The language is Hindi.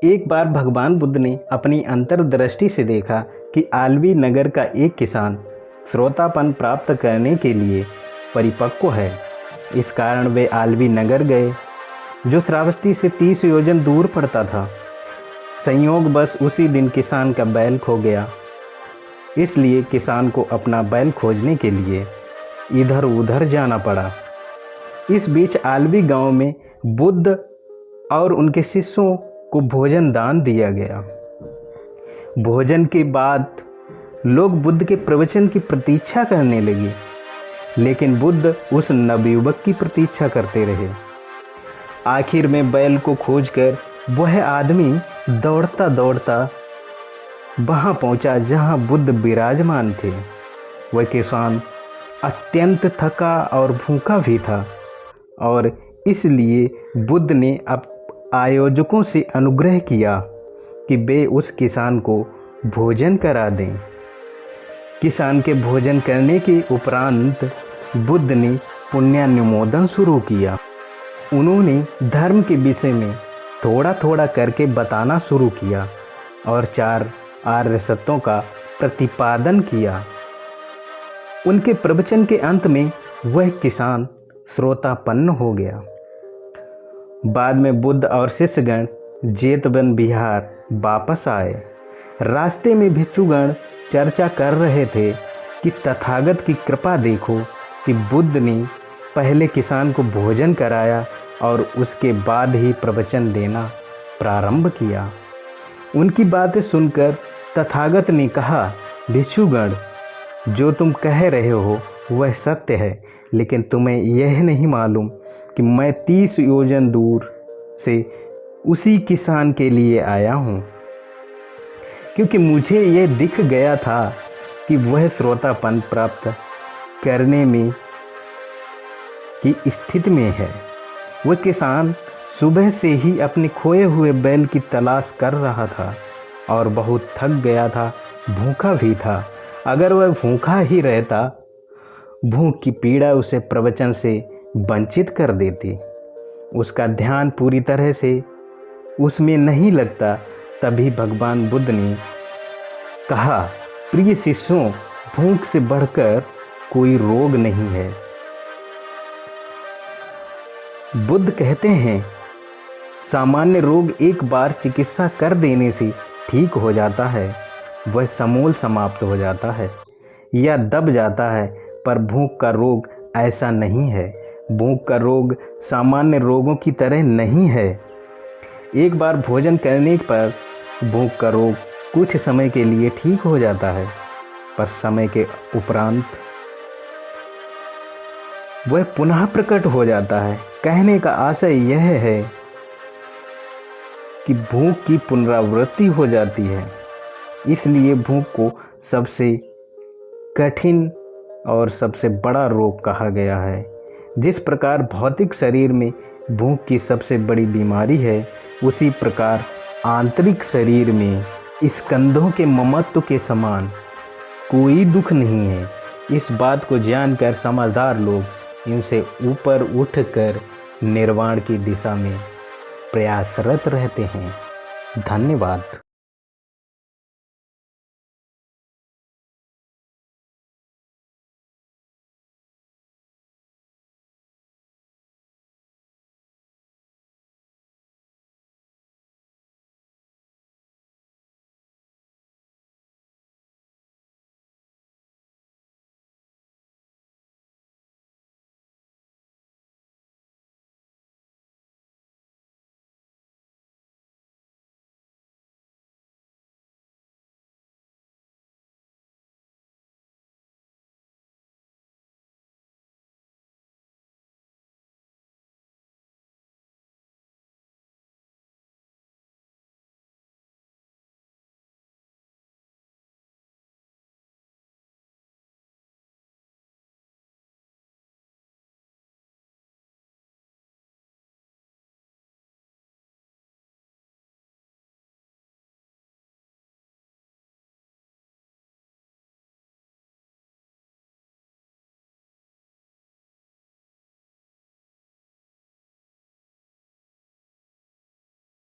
एक बार भगवान बुद्ध ने अपनी अंतर्दृष्टि से देखा कि आल्वी नगर का एक किसान श्रोतापन प्राप्त करने के लिए परिपक्व है। इस कारण वे आल्वी नगर गए, जो श्रावस्ती से 30 योजन दूर पड़ता था। संयोगवश उसी दिन किसान का बैल खो गया, इसलिए किसान को अपना बैल खोजने के लिए इधर उधर जाना पड़ा। इस बीच आल्वी गांव में बुद्ध और उनके शिष्यों को भोजन दान दिया गया। भोजन के बाद लोग बुद्ध के प्रवचन की प्रतीक्षा करने लगे, लेकिन बुद्ध उस नवयुवक की प्रतीक्षा करते रहे। आखिर में बैल को खोजकर वह आदमी दौड़ता दौड़ता वहाँ पहुँचा जहाँ बुद्ध विराजमान थे। वह किसान अत्यंत थका और भूखा भी था, और इसलिए बुद्ध ने अब आयोजकों से अनुग्रह किया कि वे उस किसान को भोजन करा दें। किसान के भोजन करने के उपरांत बुद्ध ने पुण्यानुमोदन शुरू किया। उन्होंने धर्म के विषय में थोड़ा थोड़ा करके बताना शुरू किया और 4 आर्य सत्यों का प्रतिपादन किया। उनके प्रवचन के अंत में वह किसान श्रोतापन्न हो गया। बाद में बुद्ध और शिष्यगण जेतवन विहार वापस आए। रास्ते में भिक्षुगण चर्चा कर रहे थे कि तथागत की कृपा देखो कि बुद्ध ने पहले किसान को भोजन कराया और उसके बाद ही प्रवचन देना प्रारंभ किया। उनकी बातें सुनकर तथागत ने कहा, भिक्षुगण, जो तुम कह रहे हो वह सत्य है, लेकिन तुम्हें यह नहीं मालूम कि मैं 30 योजन दूर से उसी किसान के लिए आया हूँ, क्योंकि मुझे यह दिख गया था कि वह श्रोतापन प्राप्त करने में की स्थिति में है। वह किसान सुबह से ही अपने खोए हुए बैल की तलाश कर रहा था और बहुत थक गया था, भूखा भी था। अगर वह भूखा ही रहता, भूख की पीड़ा उसे प्रवचन से वंचित कर देती, उसका ध्यान पूरी तरह से उसमें नहीं लगता। तभी भगवान बुद्ध ने कहा, प्रिय शिष्यों, भूख से बढ़कर कोई रोग नहीं है। बुद्ध कहते हैं, सामान्य रोग एक बार चिकित्सा कर देने से ठीक हो जाता है, वह समूल समाप्त हो जाता है या दब जाता है, पर भूख का रोग ऐसा नहीं है। भूख का रोग सामान्य रोगों की तरह नहीं है। एक बार भोजन करने पर भूख का रोग कुछ समय के लिए ठीक हो जाता है, पर समय के उपरांत वह पुनः प्रकट हो जाता है। कहने का आशय यह है कि भूख की पुनरावृत्ति हो जाती है। इसलिए भूख को सबसे कठिन और सबसे बड़ा रोग कहा गया है। जिस प्रकार भौतिक शरीर में भूख की सबसे बड़ी बीमारी है, उसी प्रकार आंतरिक शरीर में स्कंधों के ममत्व के समान कोई दुख नहीं है। इस बात को जानकर समझदार लोग इनसे ऊपर उठकर निर्वाण की दिशा में प्रयासरत रहते हैं। धन्यवाद।